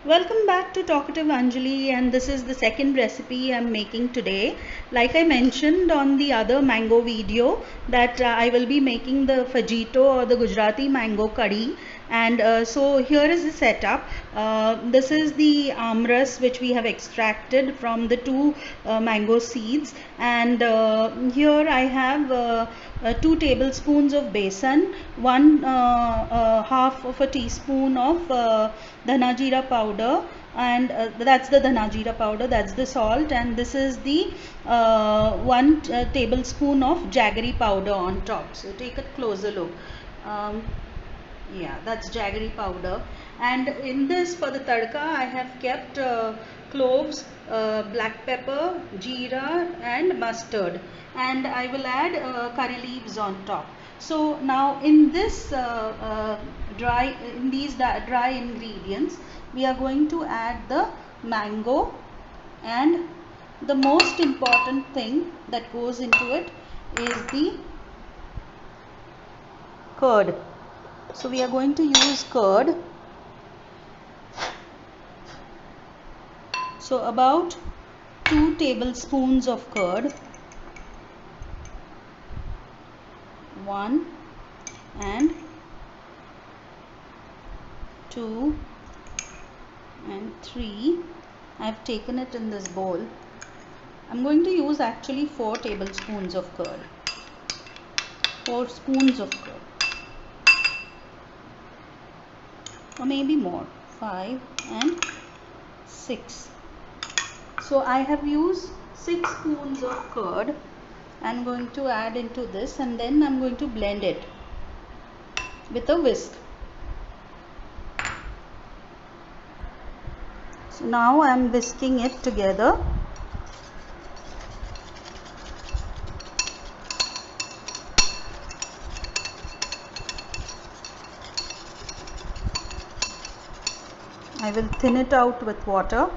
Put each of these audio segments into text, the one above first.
Welcome back to Talkative Anjali, and this is the second recipe I'm making today. Like I mentioned on the other mango video that I will be making the fajito or the Gujarati mango curry, and so here is the setup. This is the amras which we have extracted from the two mango seeds, and here I have 2 tablespoons of besan, one half of a teaspoon of dhana jeera powder, and that's the dhana jeera powder, that's the salt, and this is the 1 tablespoon of jaggery powder on top. So take a closer look. um, yeah, that's jaggery powder. And in this, for the tadka, I have kept cloves, black pepper, jeera and mustard, and I will add curry leaves on top. So now in this dry ingredients, we are going to add the mango, and the most important thing that goes into it is the curd. So we are going to use curd. So about 2 tablespoons of curd, 1 and 2 and 3. I have taken it in this bowl. I'm going to use actually 4 tablespoons of curd, 4 spoons of curd, or maybe more, 5 and 6. So I have used 6 spoons of curd. I'm going to add into this, and then I'm going to blend it with a whisk. So now I'm whisking it together. I will thin it out with water.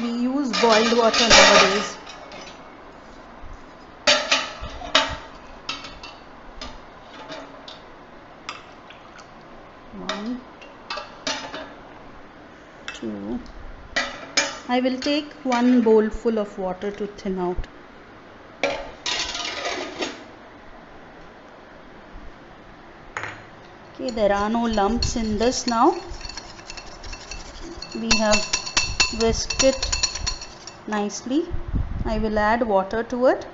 We use boiled water nowadays. One, two. I will take 1 bowl full of water to thin out. Okay, there are no lumps in this now. We have whisked it nicely. I will add water to it.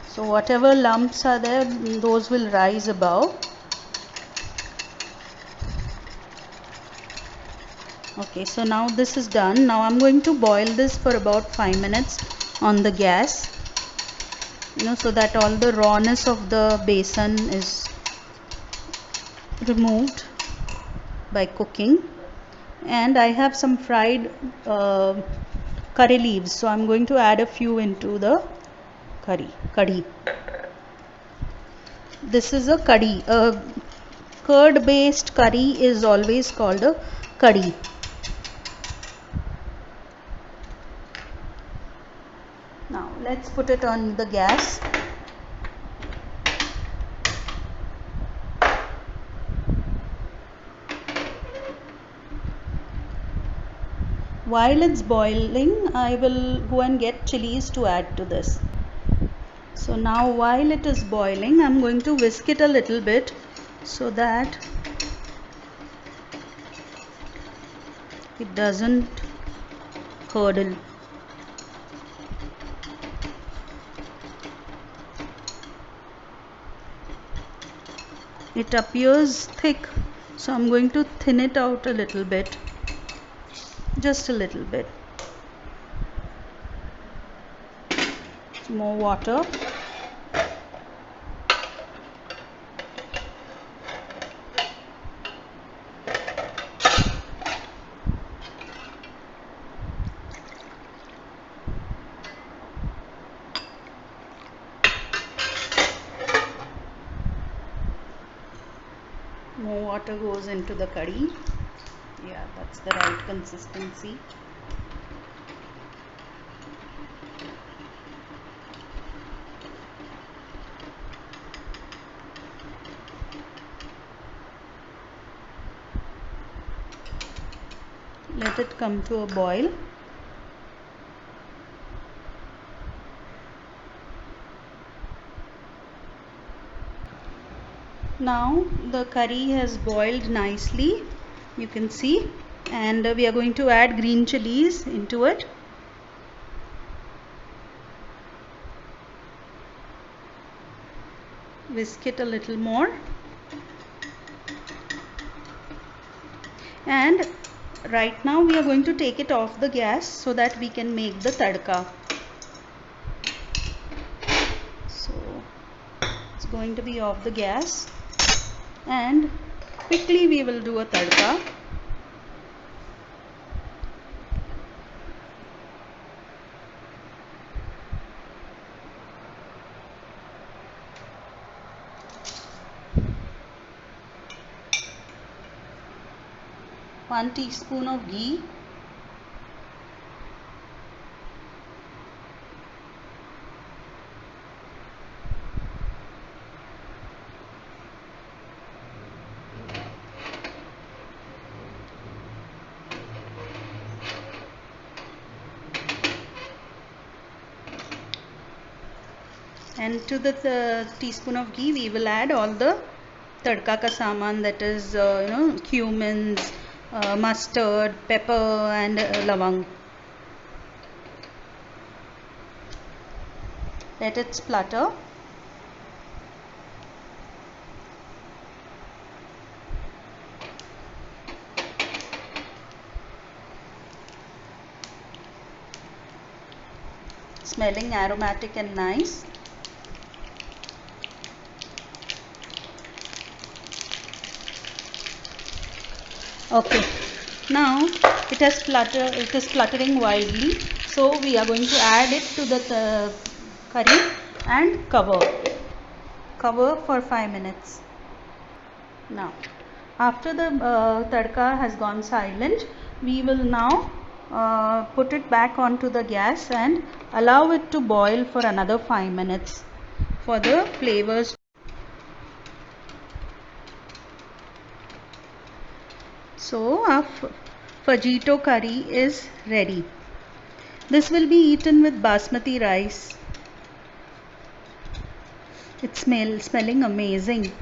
So whatever lumps are there, those will rise above. Okay, so now this is done. Now I'm going to boil this for about 5 minutes on the gas, so that all the rawness of the besan is removed by cooking. And I have some fried curry leaves, so I'm going to add a few into the curry. This is a curry. A curd based curry is always called a curry. Now let's put it on the gas. While it's boiling, I will go and get chilies to add to this. So now while it is boiling, I'm going to whisk it a little bit so that it doesn't curdle. It appears thick, so I'm going to thin it out a little bit, just a little bit. Some more water. More water goes into the curry. Yeah, that's the right consistency. let it come to a boil. Now the curry has boiled nicely, you can see, and we are going to add green chilies into it. Whisk it a little more, and right now we are going to take it off the gas so that we can make the tadka. So it's going to be off the gas, and quickly we will do a tadka. One teaspoon of ghee, and to the teaspoon of ghee we will add all the tadka ka saman, that is cumins, mustard, pepper and lavang. Let it splutter. Smelling aromatic and nice. Okay, now it is spluttering wildly, so we are going to add it to the curry and cover for 5 minutes. Now after the tadka has gone silent, we will now put it back onto the gas and allow it to boil for another 5 minutes for the flavors. So our Fajito curry is ready. This will be eaten with basmati rice. It's smelling amazing.